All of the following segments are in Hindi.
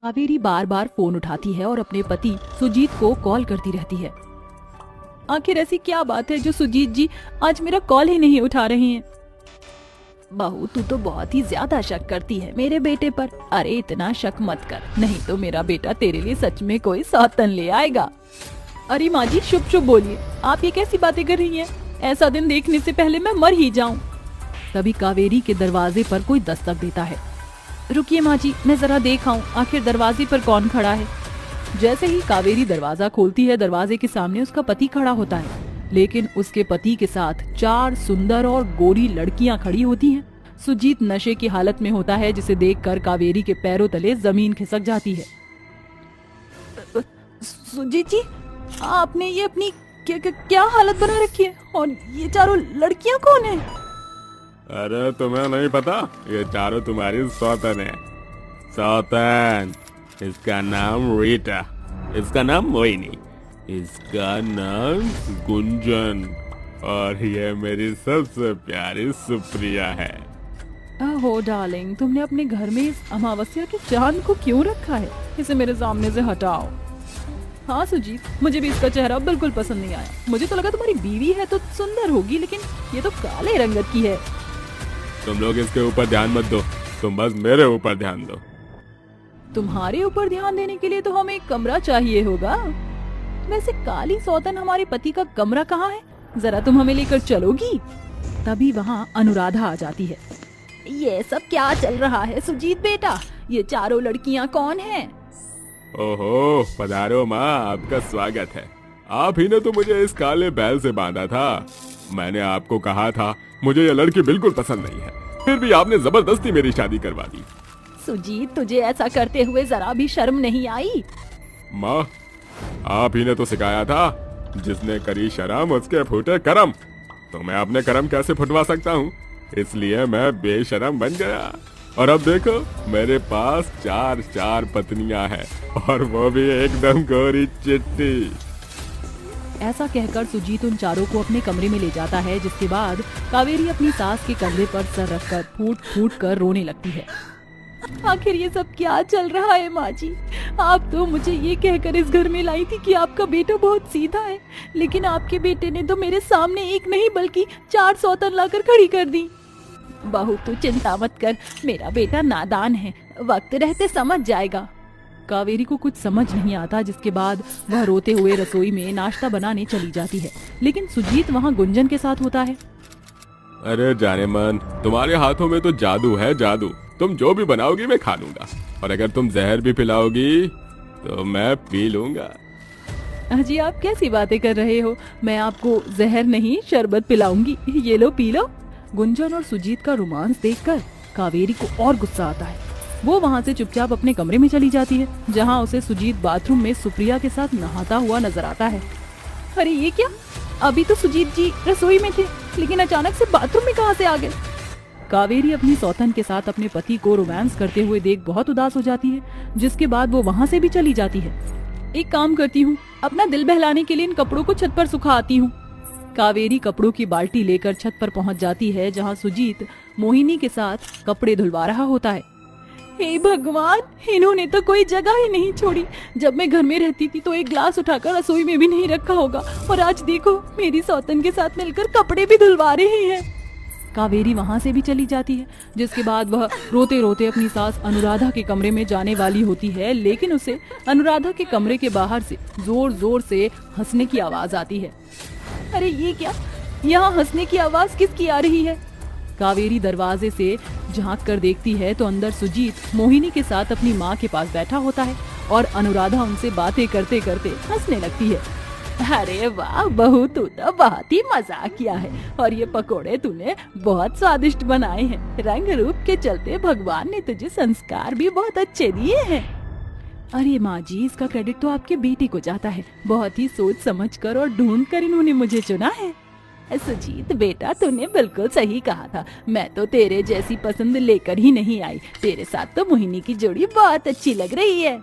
कावेरी बार बार फोन उठाती है और अपने पति सुजीत को कॉल करती रहती है। आखिर ऐसी क्या बात है जो सुजीत जी आज मेरा कॉल ही नहीं उठा रहे हैं। बहू, तू तो बहुत ही ज्यादा शक करती है मेरे बेटे पर। अरे इतना शक मत कर, नहीं तो मेरा बेटा तेरे लिए सच में कोई सौतन ले आएगा। अरे माँ जी, शुभ शुभ बोलिए, आप ये कैसी बातें कर रही हैं? ऐसा दिन देखने से पहले मैं मर ही जाऊं। तभी कावेरी के दरवाजे पर कोई दस्तक देता है। रुकिए माँ जी, मैं जरा देख आऊं आखिर दरवाजे पर कौन खड़ा है। जैसे ही कावेरी दरवाजा खोलती है, दरवाजे के सामने उसका पति खड़ा होता है, लेकिन उसके पति के साथ 4 सुंदर और गोरी लड़कियां खड़ी होती हैं। सुजीत नशे की हालत में होता है, जिसे देखकर कावेरी के पैरों तले जमीन खिसक जाती है। सुजीत जी, आपने ये अपनी क्या हालत बना रखी है? और ये चारों लड़कियां कौन है? अरे तुम्हें नहीं पता, ये चारों तुम्हारी सौतन है। सौतन, इसका नाम रीटा, इसका नाम मोहिनी, इसका नाम गुंजन, और ये मेरी सबसे प्यारी सुप्रिया है। ओह डार्लिंग, तुमने अपने घर में इस अमावस्या के चांद को क्यों रखा है? इसे मेरे सामने से हटाओ। हाँ सुजीत, मुझे भी इसका चेहरा बिल्कुल पसंद नहीं आया। मुझे तो लगा तुम्हारी बीवी है तो सुंदर होगी, लेकिन ये तो काले रंगत की है। तुम लोग इसके ऊपर ध्यान मत दो, तुम बस मेरे ऊपर ध्यान दो। तुम्हारे ऊपर ध्यान देने के लिए तो हमें एक कमरा चाहिए होगा। वैसे काली सौतन हमारे पति का कमरा कहाँ है? जरा तुम हमें लेकर चलोगी? तभी वहाँ अनुराधा आ जाती है। ये सब क्या चल रहा है सुजीत बेटा? ये चारों लड़कियाँ कौन हैं? ओहो, पधारो माँ, आपका स्वागत है। आप ही ने तो मुझे इस काले बैल से बांधा था। मैंने आपको कहा था मुझे ये लड़की बिल्कुल पसंद नहीं है, फिर भी आपने जबरदस्ती मेरी शादी करवा दी। सुजीत, तुझे ऐसा करते हुए जरा भी शर्म नहीं आई? माँ, आप ही ने तो सिखाया था, जिसने करी शर्म उसके फूटे करम। तो मैं अपने करम कैसे फुटवा सकता हूँ, इसलिए मैं बेशरम बन गया। और अब देखो, मेरे पास 4 पत्नियां हैं, और वो भी एकदम गोरी चिट्टी। ऐसा कहकर सुजीत उन चारों को अपने कमरे में ले जाता है, जिसके बाद कावेरी अपनी सास के कंधे पर सर रखकर फूट फूट कर रोने लगती है। आखिर ये सब क्या चल रहा है माँ जी? आप तो मुझे ये कहकर इस घर में लाई थी कि आपका बेटा बहुत सीधा है, लेकिन आपके बेटे ने तो मेरे सामने एक नहीं बल्कि 4 सौतन लाकर खड़ी कर दी। बहू, तू चिंता मत कर, मेरा बेटा नादान है, वक्त रहते समझ जाएगा। कावेरी को कुछ समझ नहीं आता, जिसके बाद वह रोते हुए रसोई में नाश्ता बनाने चली जाती है, लेकिन सुजीत वहाँ गुंजन के साथ होता है। अरे जाने मन, तुम्हारे हाथों में तो जादू है, जादू। तुम जो भी बनाओगी मैं खा लूंगा, और अगर तुम जहर भी पिलाओगी तो मैं पी लूंगा। अजी, आप कैसी बातें कर रहे हो? मैं आपको जहर नहीं शरबत पिलाऊंगी, ये लो पी लो। गुंजन और सुजीत का रोमांस देखकर कावेरी को और गुस्सा आता है। वो वहाँ से चुपचाप अपने कमरे में चली जाती है, जहाँ उसे सुजीत बाथरूम में सुप्रिया के साथ नहाता हुआ नजर आता है। अरे ये क्या? अभी तो सुजीत जी रसोई में थे, लेकिन अचानक से बाथरूम में कहाँ से आ गए? कावेरी अपनी सौतन के साथ अपने पति को रोमांस करते हुए देख बहुत उदास हो जाती है, जिसके बाद वो वहाँ से भी चली जाती है। एक काम करती हूँ, अपना दिल बहलाने के लिए इन कपड़ों को छत पर सुखा आती हूँ। कावेरी कपड़ों की बाल्टी लेकर छत पर पहुँच जाती है, जहाँ सुजीत मोहिनी के साथ कपड़े धुलवा रहा होता है। हे भगवान, इन्होंने तो कोई जगह ही नहीं छोड़ी। जब मैं घर में रहती थी तो एक ग्लास उठाकर रसोई में भी नहीं रखा होगा, और आज देखो मेरी सौतन के साथ मिलकर कपड़े भी धुलवा रहे हैं। कावेरी वहाँ से भी चली जाती है, जिसके बाद वह रोते रोते अपनी सास अनुराधा के कमरे में जाने वाली होती है, लेकिन उसे अनुराधा के कमरे के बाहर से जोर जोर से हंसने की आवाज आती है। अरे ये क्या? यहाँ हंसने की आवाज किसकी आ रही है? कावेरी दरवाजे से झांक कर देखती है तो अंदर सुजीत मोहिनी के साथ अपनी माँ के पास बैठा होता है, और अनुराधा उनसे बातें करते करते हंसने लगती है। अरे वाह बहू, तू तो बहुत ही मजाक किया है, और ये पकोड़े तूने बहुत स्वादिष्ट बनाए हैं। रंग रूप के चलते भगवान ने तुझे संस्कार भी बहुत अच्छे दिए हैं। अरे माँ जी, इसका क्रेडिट तो आपके बेटे को जाता है। बहुत ही सोच समझ कर और ढूंढ कर इन्होंने मुझे चुना है। सुजीत बेटा, तूने बिल्कुल सही कहा था। मैं तो तेरे जैसी पसंद लेकर ही नहीं आई। तेरे साथ तो मोहिनी की जोड़ी बहुत अच्छी लग रही है।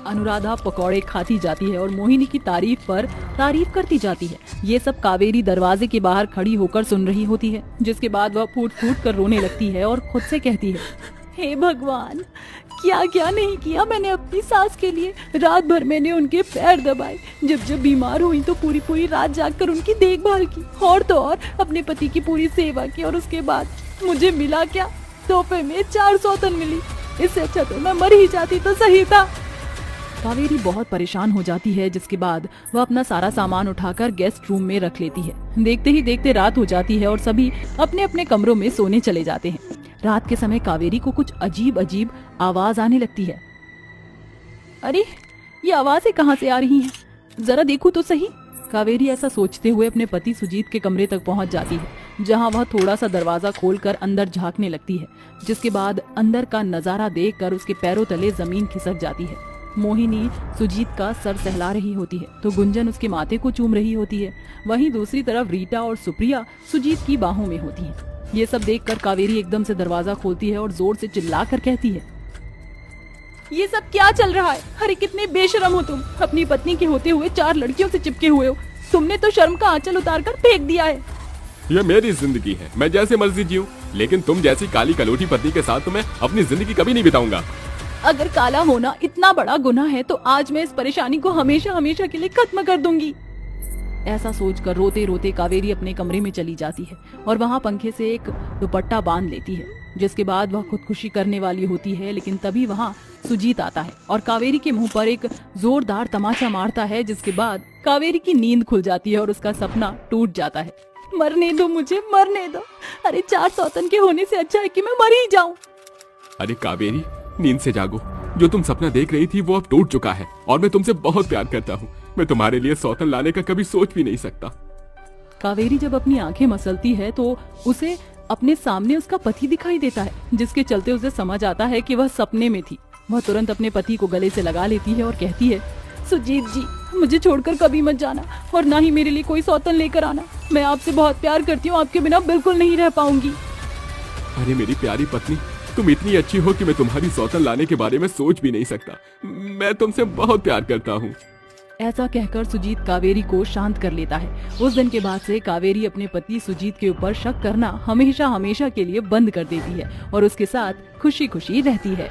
अनुराधा पकौड़े खाती जाती है और मोहिनी की तारीफ पर तारीफ करती जाती है। ये सब कावेरी दरवाजे के बाहर खड़ी होकर सुन रही होती है, जिसके बाद वह फूट फूट कर रोने लगती है और खुद से कहती है, हे भगवान, क्या क्या नहीं किया मैंने अपनी सास के लिए। रात भर मैंने उनके पैर दबाए, जब जब बीमार हुई तो पूरी पूरी रात जागकर उनकी देखभाल की, और तो और अपने पति की पूरी सेवा की। और उसके बाद मुझे मिला क्या? तोहफे में 4 सौतन मिली। इससे अच्छा तो मैं मर ही जाती तो सही था। कावेरी बहुत परेशान हो जाती है, जिसके बाद वह अपना सारा सामान उठाकर गेस्ट रूम में रख लेती है। देखते ही देखते रात हो जाती है और सभी अपने अपने कमरों में सोने चले जाते हैं। रात के समय कावेरी को कुछ अजीब अजीब आवाज आने लगती है। अरे, ये आवाजें कहाँ से आ रही हैं? जरा देखूं तो सही। कावेरी ऐसा सोचते हुए अपने पति सुजीत के कमरे तक पहुंच जाती है, जहां वह थोड़ा सा दरवाजा खोलकर अंदर झांकने लगती है। जिसके बाद अंदर का नजारा देखकर उसके पैरों तले जमीन खिसक जाती है। मोहिनी सुजीत का सर सहला रही होती है तो गुंजन उसके माथे को चूम रही होती है। वहीं दूसरी तरफ रीटा और सुप्रिया सुजीत की बाहों में होती हैं। ये सब देखकर कावेरी एकदम से दरवाजा खोलती है और जोर से चिल्लाकर कहती है, ये सब क्या चल रहा है? अरे कितने बेशरम हो तुम! अपनी पत्नी के होते हुए 4 लड़कियों से चिपके हुए हो। तुमने तो शर्म का आंचल उतारकर फेंक दिया है। ये मेरी जिंदगी है, मैं जैसे मर्जी जीऊं, लेकिन तुम जैसी काली कलोटी पत्नी के साथ तो मैं अपनी जिंदगी कभी नहीं बिताऊंगा। अगर काला होना इतना बड़ा गुनाह है तो आज मैं इस परेशानी को हमेशा हमेशा के लिए खत्म कर दूंगी। ऐसा सोचकर रोते रोते कावेरी अपने कमरे में चली जाती है और वहाँ पंखे से एक दुपट्टा बांध लेती है। जिसके बाद वह खुदकुशी करने वाली होती है, लेकिन तभी वहाँ सुजीत आता है और कावेरी के मुंह पर एक जोरदार तमाचा मारता है। जिसके बाद कावेरी की नींद खुल जाती है और उसका सपना टूट जाता है। मरने दो मुझे, मरने दो। अरे 4 सौतन के होने से अच्छा है कि मैं मर ही जाऊं। अरे कावेरी, नींद से जागो। जो तुम सपना देख रही थी वो अब टूट चुका है और मैं तुमसे बहुत प्यार करता हूँ। मैं तुम्हारे लिए सौतन लाने का कभी सोच भी नहीं सकता। कावेरी जब अपनी आंखें मसलती है तो उसे अपने सामने उसका पति दिखाई देता है, जिसके चलते उसे समझ आता है कि वह सपने में थी। वह तुरंत अपने पति को गले से लगा लेती है और कहती है, सुजीत जी, मुझे छोड़कर कभी मत जाना और ना ही मेरे लिए कोई सौतन लेकर आना। मैं आपसे बहुत प्यार करती हूँ, आपके बिना बिल्कुल नहीं रह पाऊंगी। अरे मेरी प्यारी पत्नी, तुम इतनी अच्छी हो कि मैं तुम्हारी सौतन लाने के बारे में सोच भी नहीं सकता। मैं तुमसे बहुत प्यार करता हूँ। ऐसा कहकर सुजीत कावेरी को शांत कर लेता है। उस दिन के बाद से कावेरी अपने पति सुजीत के ऊपर शक करना हमेशा हमेशा के लिए बंद कर देती है और उसके साथ खुशी खुशी रहती है।